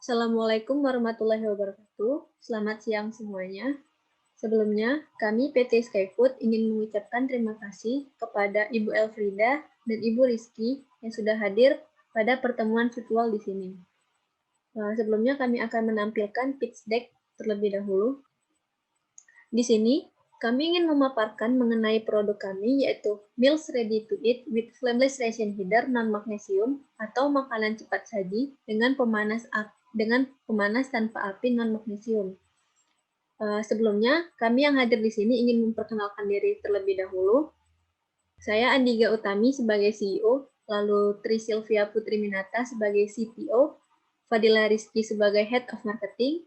Assalamualaikum warahmatullahi wabarakatuh. Selamat siang semuanya. Sebelumnya, kami PT Skyfood ingin mengucapkan terima kasih kepada Ibu Elfrida dan Ibu Rizky yang sudah hadir pada pertemuan virtual di sini. Sebelumnya kami akan menampilkan pitch deck terlebih dahulu. Di sini, kami ingin memaparkan mengenai produk kami, yaitu Meals Ready to Eat with Flameless Ration Heater Non-Magnesium atau makanan cepat saji dengan pemanas tanpa api non-magnesium. Sebelumnya, kami yang hadir di sini ingin memperkenalkan diri terlebih dahulu. Saya Andiga Utami sebagai CEO, lalu Tri Sylvia Putri Minata sebagai CTO, Fadila Rizky sebagai Head of Marketing,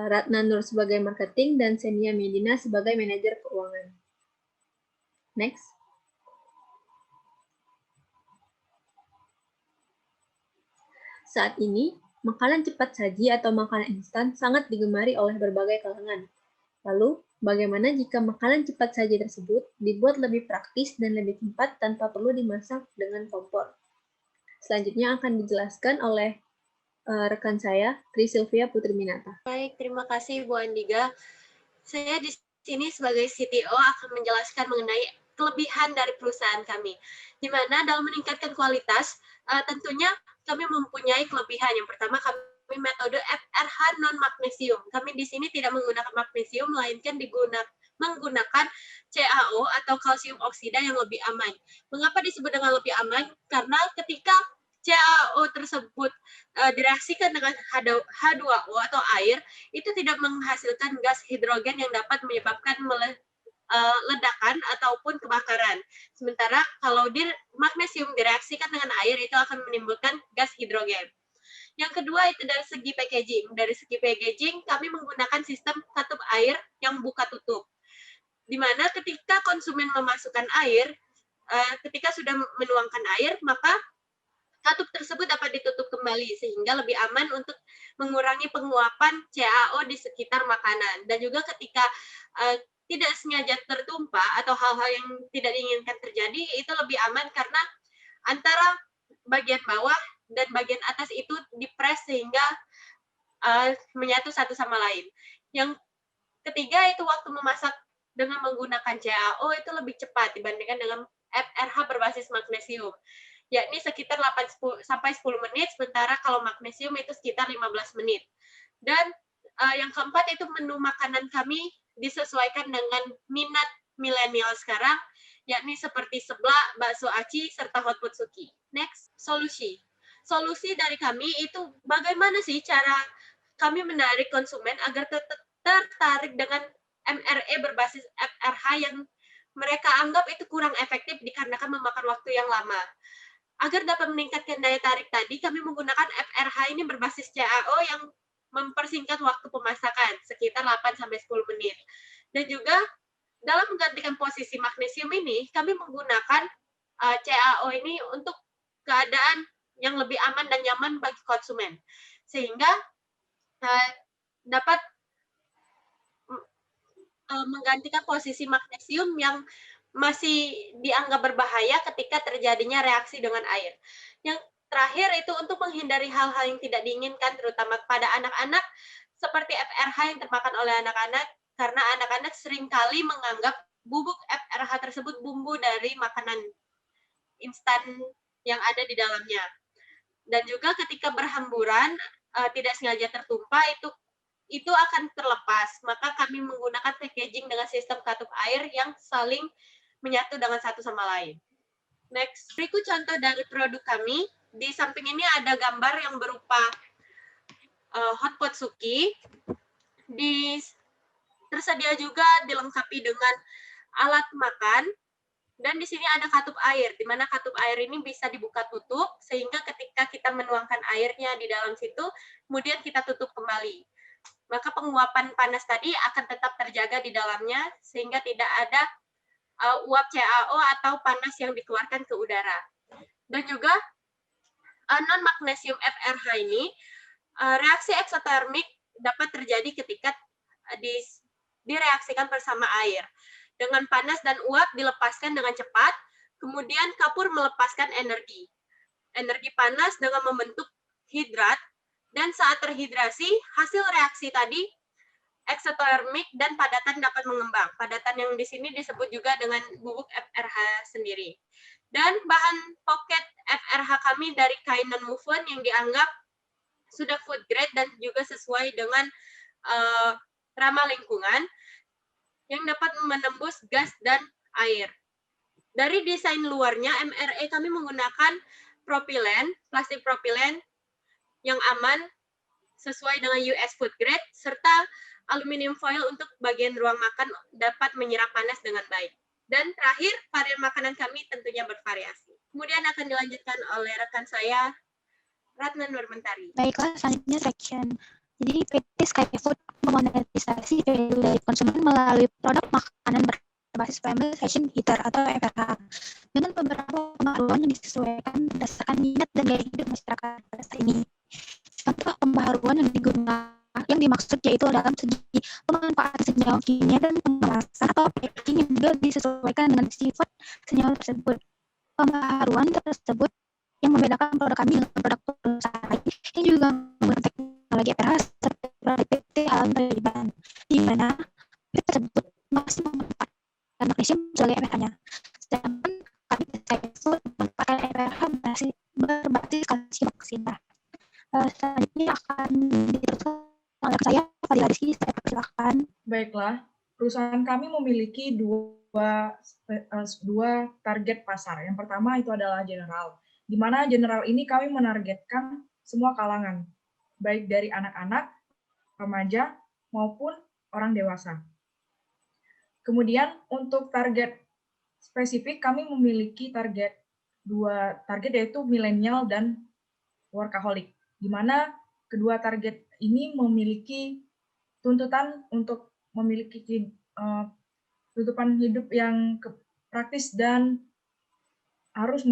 Ratna Nur sebagai Marketing, dan Senia Medina sebagai Manajer Keuangan. Next. Saat ini, makanan cepat saji atau makanan instan sangat digemari oleh berbagai kalangan. Lalu, bagaimana jika makanan cepat saji tersebut dibuat lebih praktis dan lebih cepat tanpa perlu dimasak dengan kompor? Selanjutnya akan dijelaskan oleh rekan saya, Tri Sylvia Putri Minata. Baik, terima kasih Bu Andiga. Saya di sini sebagai CTO akan menjelaskan mengenai kelebihan dari perusahaan kami, di mana dalam meningkatkan kualitas, tentunya kami mempunyai kelebihan. Yang pertama, kami metode FRH non-magnesium. Kami di sini tidak menggunakan magnesium, melainkan menggunakan CaO atau kalsium oksida yang lebih aman. Mengapa disebut dengan lebih aman? Karena ketika CaO tersebut direaksikan dengan H2O atau air, itu tidak menghasilkan gas hidrogen yang dapat menyebabkan ledakan ataupun kebakaran. Sementara kalau magnesium direaksikan dengan air, itu akan menimbulkan gas hidrogen. Yang kedua itu dari segi packaging. Dari segi packaging, kami menggunakan sistem katup air yang buka tutup. Di mana ketika konsumen memasukkan air, ketika sudah menuangkan air, maka katup tersebut dapat ditutup kembali sehingga lebih aman untuk mengurangi penguapan CaO di sekitar makanan. Dan juga ketika tidak sengaja tertumpah atau hal-hal yang tidak diinginkan terjadi, itu lebih aman karena antara bagian bawah dan bagian atas itu dipres sehingga menyatu satu sama lain. Yang ketiga itu waktu memasak dengan menggunakan CaO itu lebih cepat dibandingkan dengan FRH berbasis magnesium, yakni sekitar 8 sampai 10 menit, sementara kalau magnesium itu sekitar 15 menit. Dan yang keempat itu menu makanan kami disesuaikan dengan minat milenial sekarang, yakni seperti seblak, bakso aci, serta hot pot suki. Next, solusi. Solusi dari kami itu bagaimana sih cara kami menarik konsumen agar tertarik dengan MRE berbasis FRH yang mereka anggap itu kurang efektif dikarenakan memakan waktu yang lama. Agar dapat meningkatkan daya tarik tadi, kami menggunakan FRH ini berbasis CaO yang mempersingkat waktu pemasakan sekitar 8-10 menit. Dan juga dalam menggantikan posisi magnesium ini, kami menggunakan CaO ini untuk keadaan yang lebih aman dan nyaman bagi konsumen. Sehingga dapat menggantikan posisi magnesium yang masih dianggap berbahaya ketika terjadinya reaksi dengan air. Yang terakhir itu untuk menghindari hal-hal yang tidak diinginkan, terutama pada anak-anak, seperti FRH yang termakan oleh anak-anak, karena anak-anak seringkali menganggap bubuk FRH tersebut bumbu dari makanan instan yang ada di dalamnya. Dan juga ketika berhamburan, tidak sengaja tertumpah, itu akan terlepas. Maka kami menggunakan packaging dengan sistem katup air yang saling menyatu dengan satu sama lain. Next, berikut contoh dari produk kami. Di samping ini ada gambar yang berupa hot pot suki. Tersedia juga dilengkapi dengan alat makan. Dan di sini ada katup air, di mana katup air ini bisa dibuka tutup, sehingga ketika kita menuangkan airnya di dalam situ, kemudian kita tutup kembali. Maka penguapan panas tadi akan tetap terjaga di dalamnya, sehingga tidak ada uap CaO atau panas yang dikeluarkan ke udara. Dan juga non-magnesium FRH ini, reaksi eksotermik dapat terjadi ketika direaksikan bersama air. Dengan panas dan uap dilepaskan dengan cepat, kemudian kapur melepaskan energi. Energi panas dengan membentuk hidrat Dan saat terhidrasi, hasil reaksi tadi eksotermik dan padatan dapat mengembang. Padatan yang di sini disebut juga dengan bubuk FRH sendiri. Dan bahan pocket FRH kami dari kain non-woven yang dianggap sudah food grade dan juga sesuai dengan ramah lingkungan yang dapat menembus gas dan air. Dari desain luarnya, MRE kami menggunakan propilen, plastik propilen yang aman sesuai dengan US food grade, serta aluminium foil untuk bagian ruang makan dapat menyerap panas dengan baik. Dan terakhir, varian makanan kami tentunya bervariasi. Kemudian akan dilanjutkan oleh rekan saya, Ratna Nurmentari. Baiklah, selanjutnya section. Jadi PT Skyfood memonetisasi value dari konsumen melalui produk makanan berbasis family fashion heater atau FRH dengan beberapa pembaharuan yang disesuaikan berdasarkan minat dan gaya hidup masyarakat pada saat ini. Contoh pembaharuan yang dimaksud yaitu dalam segi pemanfaatan senyawa kimia dan pengemasan atau packaging yang juga disesuaikan dengan sifat senyawa tersebut. Pembaharuan tersebut yang membedakan produk kami dengan produk perusahaan lain yang juga menggunakan teknologi FRH seperti PT Halal Taliban, di mana PT tersebut masih memanfaatkan magnesium sebagai FRH-nya. Sedangkan kami Skyfood memanfaatkan FRH berbasis kalsium oksida. Selanjutnya akan diteruskan oleh saya, Fadila Rizky, saya persilakan. Baiklah, perusahaan kami memiliki dua target pasar. Yang pertama itu adalah general, di mana general ini kami menargetkan semua kalangan, baik dari anak-anak, remaja, maupun orang dewasa. Kemudian untuk target spesifik, kami memiliki dua target yaitu milenial dan workaholic, di mana kedua target ini memiliki tuntutan untuk memiliki tuntutan hidup yang praktis dan harus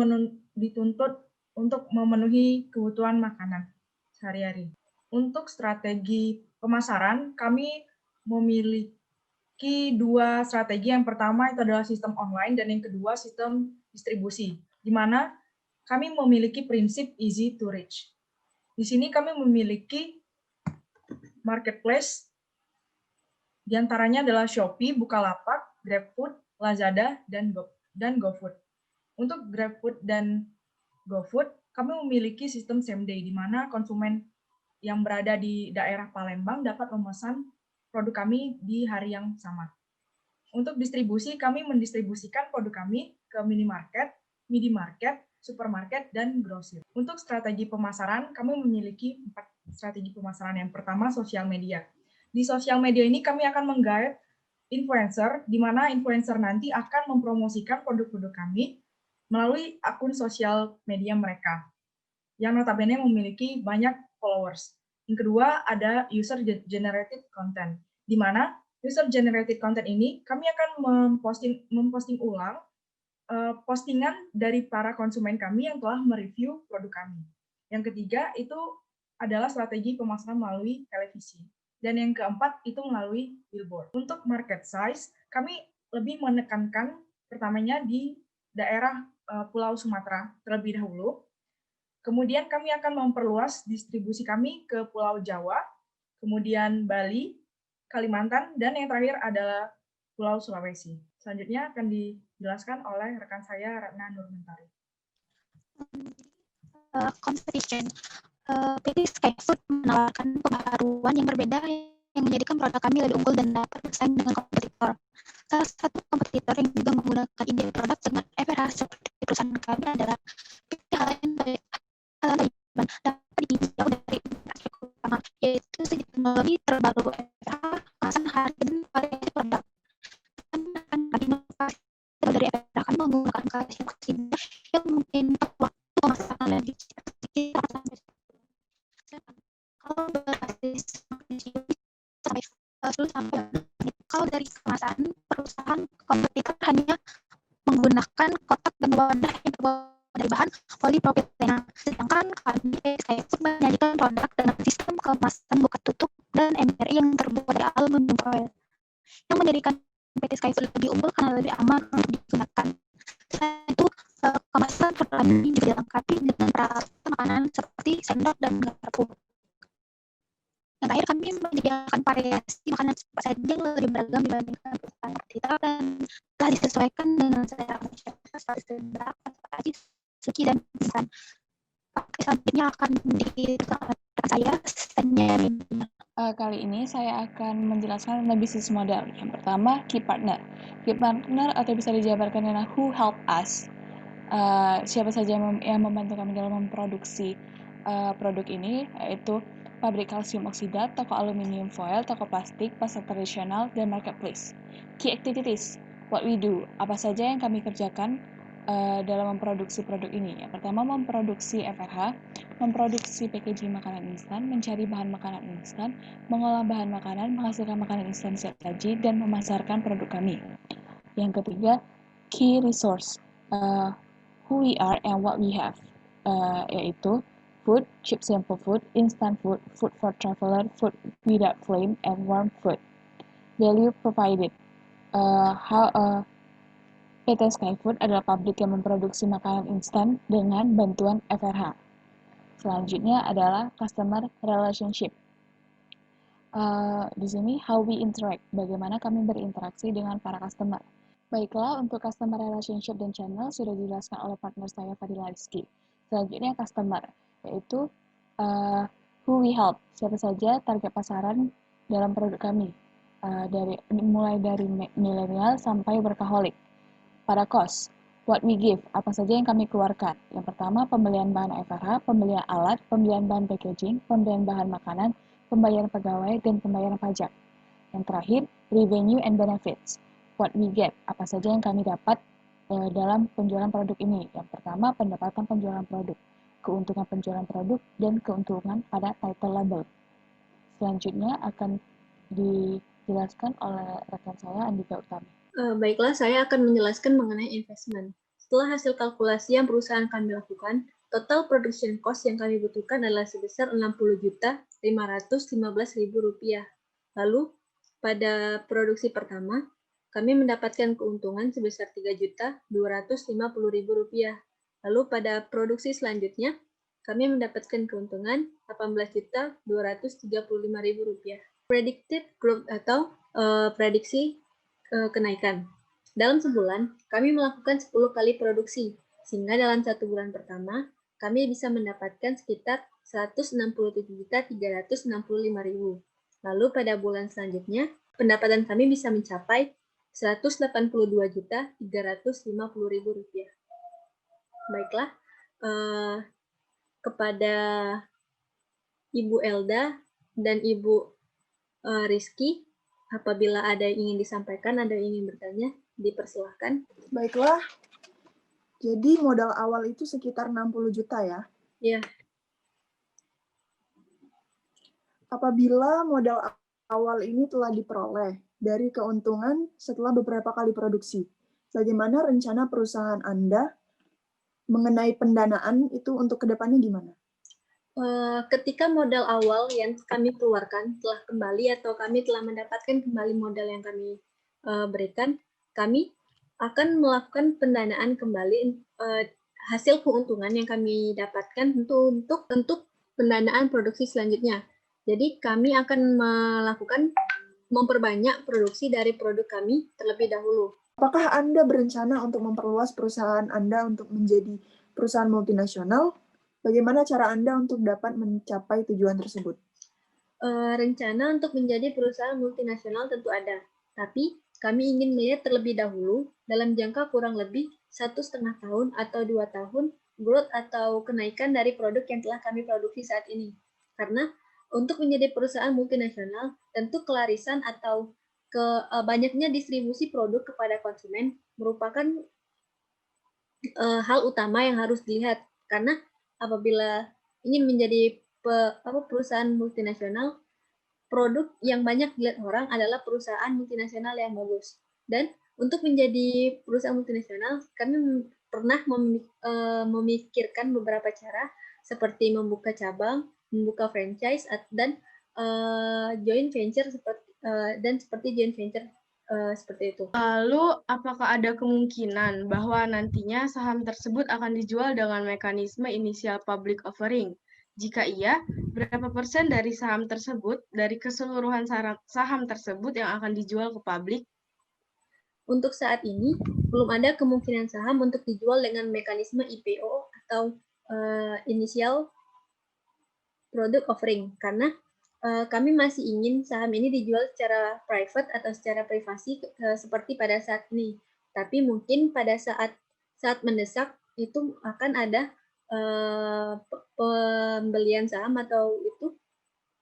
dituntut untuk memenuhi kebutuhan makanan sehari-hari. Untuk strategi pemasaran, kami memiliki dua strategi. Yang pertama itu adalah sistem online dan yang kedua sistem distribusi, di mana kami memiliki prinsip easy to reach. Di sini kami memiliki marketplace, diantaranya adalah Shopee, Bukalapak, GrabFood, Lazada, dan GoFood. Untuk GrabFood dan GoFood, kami memiliki sistem same day, di mana konsumen yang berada di daerah Palembang dapat memesan produk kami di hari yang sama. Untuk distribusi, kami mendistribusikan produk kami ke minimarket, midi market, supermarket, dan grosir. Untuk strategi pemasaran, kami memiliki 4 strategi pemasaran. Yang pertama, sosial media. Di sosial media ini kami akan menggait influencer, di mana influencer nanti akan mempromosikan produk-produk kami melalui akun sosial media mereka, yang notabene memiliki banyak followers. Yang kedua, ada user-generated content, di mana user-generated content ini kami akan memposting ulang postingan dari para konsumen kami yang telah mereview produk kami. Yang ketiga itu adalah strategi pemasaran melalui televisi. Dan yang keempat itu melalui billboard. Untuk market size, kami lebih menekankan pertamanya di daerah Pulau Sumatera terlebih dahulu. Kemudian kami akan memperluas distribusi kami ke Pulau Jawa, kemudian Bali, Kalimantan, dan yang terakhir adalah Pulau Sulawesi. Selanjutnya akan dijelaskan oleh rekan saya, Ratna Nurmentari. Competition. PT Skyfood menawarkan pembaharuan yang berbeda yang menjadikan produk kami lebih unggul dan dapat bersaing dengan kompetitor. Salah satu kompetitor yang juga menggunakan ide produk dengan FRH seperti perusahaan kami adalah PT Halal Taliban, dapat ditinjau dari aspek utama, yaitu segi teknologi terbaru FRH, kemasan, harga, dan variasi produk. Dari FRH kami menggunakan kalsium oksida yang memungkinkan waktu pemasaran lebih cepat kalau berbasis magnesium sampai 10 menit. Kalau dari kemasan, perusahaan kompetitor hanya menggunakan kotak dan wadah yang terbuat dari bahan polipropilena, sedangkan kami Skyfood menyajikan produk dengan sistem kemasan buka tutup dan MRI yang terbuat dari aluminium foil, yang menjadikan PT Skyfood lebih unggul karena lebih aman untuk digunakan. Selain itu, kemasan produk kami juga dilengkapi dengan peralatan makanan seperti sendok dan garpu. Yang terakhir, kami menyediakan variasi makanan apa saja yang lebih beragam dibandingkan perusahaan kompetitor dan telah disesuaikan dengan selera masyarakat seperti sedap, spicy, suki, dan instan. Selanjutnya akan diperkenalkan saya, standnya Mimi. Kali ini saya akan menjelaskan tentang bisnis model. Yang pertama, key partner. Key partner atau bisa dijabarkan dengan who help us. Siapa saja yang membantu kami dalam memproduksi produk ini, yaitu pabrik kalsium oksida, toko aluminium foil, toko plastik, pasar tradisional, dan marketplace. Key activities, what we do, apa saja yang kami kerjakan dalam memproduksi produk ini. Yang pertama, memproduksi FRH, memproduksi packaging makanan instan, mencari bahan makanan instan, mengolah bahan makanan, menghasilkan makanan instan siap saji, dan memasarkan produk kami. Yang ketiga, key resource, who we are and what we have, yaitu food, cheap simple food, instant food, food for traveler, food without flame, and warm food. Value provided, PT Skyfood adalah pabrik yang memproduksi makanan instan dengan bantuan FRH. Selanjutnya adalah customer relationship. Di sini how we interact, bagaimana kami berinteraksi dengan para customer. Baiklah, untuk customer relationship dan channel sudah dijelaskan oleh partner saya Fadila Rizky. Selanjutnya customer, yaitu who we help, siapa saja target pasaran dalam produk kami, mulai dari milenial sampai workaholic. Pada cost, what we give, apa saja yang kami keluarkan. Yang pertama, pembelian bahan FRH, pembelian alat, pembelian bahan packaging, pembelian bahan makanan, pembayaran pegawai, dan pembayaran pajak. Yang terakhir, revenue and benefits, what we get, apa saja yang kami dapat dalam penjualan produk ini. Yang pertama, pendapatan penjualan produk, keuntungan penjualan produk, dan keuntungan pada title label. Selanjutnya akan dijelaskan oleh rekan saya, Andika Utami. Baiklah, saya akan menjelaskan mengenai investment. Setelah hasil kalkulasi yang perusahaan kami lakukan, total production cost yang kami butuhkan adalah sebesar Rp60.515.000. Lalu, pada produksi pertama, kami mendapatkan keuntungan sebesar Rp3.250.000. Lalu, pada produksi selanjutnya, kami mendapatkan keuntungan Rp18.235.000. Predicted growth atau prediksi kenaikan. Dalam sebulan, kami melakukan 10 kali produksi, sehingga dalam 1 bulan pertama, kami bisa mendapatkan sekitar Rp167.365.000. Lalu pada bulan selanjutnya, pendapatan kami bisa mencapai Rp182.350.000. Baiklah, kepada Ibu Elda dan Ibu Rizky, apabila ada yang ingin disampaikan, ada yang ingin bertanya, dipersilahkan. Baiklah, jadi modal awal itu sekitar 60 juta ya? Iya. Apabila modal awal ini telah diperoleh dari keuntungan setelah beberapa kali produksi, bagaimana rencana perusahaan Anda mengenai pendanaan itu untuk kedepannya gimana? Ketika modal awal yang kami keluarkan telah kembali atau kami telah mendapatkan kembali modal yang kami berikan, kami akan melakukan pendanaan kembali hasil keuntungan yang kami dapatkan untuk pendanaan produksi selanjutnya. Jadi kami akan memperbanyak produksi dari produk kami terlebih dahulu. Apakah Anda berencana untuk memperluas perusahaan Anda untuk menjadi perusahaan multinasional? Bagaimana cara Anda untuk dapat mencapai tujuan tersebut? Rencana untuk menjadi perusahaan multinasional tentu ada, tapi kami ingin melihat terlebih dahulu dalam jangka kurang lebih 1,5 tahun atau 2 tahun growth atau kenaikan dari produk yang telah kami produksi saat ini. Karena untuk menjadi perusahaan multinasional, tentu kelarisan atau banyaknya distribusi produk kepada konsumen merupakan hal utama yang harus dilihat. Karena apabila ingin menjadi perusahaan multinasional, produk yang banyak dilihat orang adalah perusahaan multinasional yang bagus. Dan untuk menjadi perusahaan multinasional, kami pernah memikirkan beberapa cara seperti membuka cabang, membuka franchise, dan joint venture seperti joint venture seperti itu. Lalu, apakah ada kemungkinan bahwa nantinya saham tersebut akan dijual dengan mekanisme initial public offering? Jika iya, berapa persen dari saham tersebut, dari keseluruhan saham tersebut yang akan dijual ke publik? Untuk saat ini, belum ada kemungkinan saham untuk dijual dengan mekanisme IPO atau Initial Product Offering, karena kami masih ingin saham ini dijual secara private atau secara privasi seperti pada saat ini. Tapi mungkin pada saat mendesak itu akan ada pembelian saham atau itu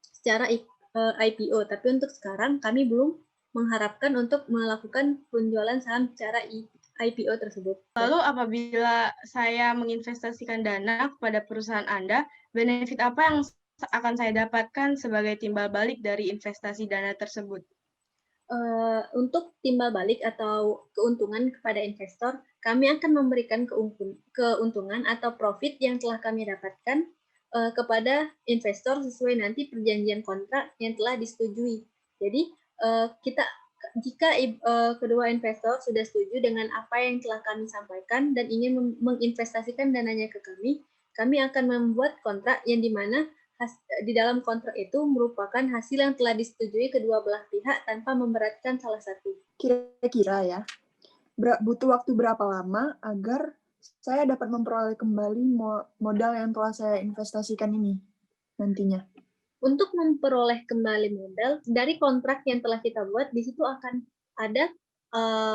secara IPO. Tapi untuk sekarang kami belum mengharapkan untuk melakukan penjualan saham secara IPO tersebut. Lalu apabila saya menginvestasikan dana kepada perusahaan Anda, benefit apa yang akan saya dapatkan sebagai timbal balik dari investasi dana tersebut? Untuk timbal balik atau keuntungan kepada investor, kami akan memberikan keuntungan atau profit yang telah kami dapatkan kepada investor sesuai nanti perjanjian kontrak yang telah disetujui. Jadi jika kedua investor sudah setuju dengan apa yang telah kami sampaikan dan ingin menginvestasikan dananya ke kami, kami akan membuat kontrak yang dimana di dalam kontrak itu merupakan hasil yang telah disetujui kedua belah pihak tanpa memberatkan salah satu. Kira-kira ya, butuh waktu berapa lama agar saya dapat memperoleh kembali modal yang telah saya investasikan ini nantinya? Untuk memperoleh kembali modal dari kontrak yang telah kita buat, di situ akan ada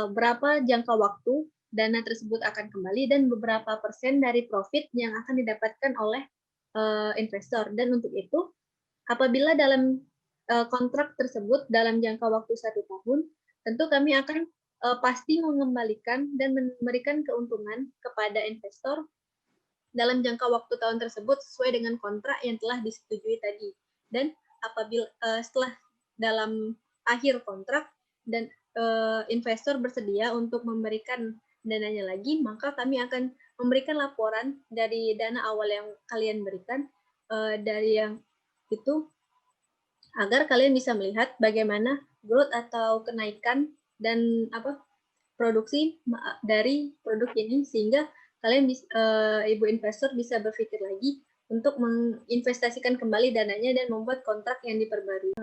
berapa jangka waktu dana tersebut akan kembali dan beberapa persen dari profit yang akan didapatkan oleh investor. Dan untuk itu, apabila dalam kontrak tersebut dalam jangka waktu 1 tahun, tentu kami akan pasti mengembalikan dan memberikan keuntungan kepada investor dalam jangka waktu tahun tersebut sesuai dengan kontrak yang telah disetujui tadi. Dan apabila setelah dalam akhir kontrak dan investor bersedia untuk memberikan dananya lagi, maka kami akan memberikan laporan dari dana awal yang kalian berikan dari yang itu agar kalian bisa melihat bagaimana growth atau kenaikan dan produksi dari produk ini sehingga kalian ibu investor bisa berpikir lagi untuk menginvestasikan kembali dananya dan membuat kontrak yang diperbarui.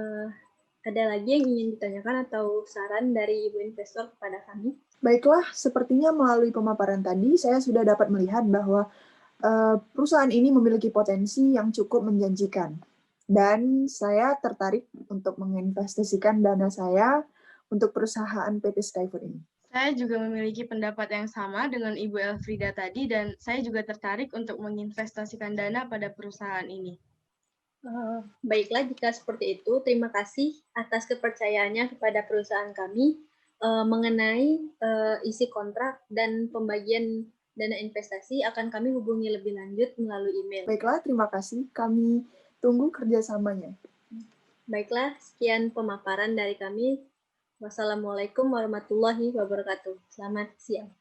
Ada lagi yang ingin ditanyakan atau saran dari ibu investor kepada kami? Baiklah, sepertinya melalui pemaparan tadi saya sudah dapat melihat bahwa perusahaan ini memiliki potensi yang cukup menjanjikan. Dan saya tertarik untuk menginvestasikan dana saya untuk perusahaan PT Skyfood ini. Saya juga memiliki pendapat yang sama dengan Ibu Elfrida tadi, dan saya juga tertarik untuk menginvestasikan dana pada perusahaan ini. Baiklah, jika seperti itu, terima kasih atas kepercayaannya kepada perusahaan kami mengenai isi kontrak dan pembagian dana investasi akan kami hubungi lebih lanjut melalui email. Baiklah, terima kasih. Kami tunggu kerjasamanya. Baiklah, sekian pemaparan dari kami. Wassalamualaikum warahmatullahi wabarakatuh. Selamat siang.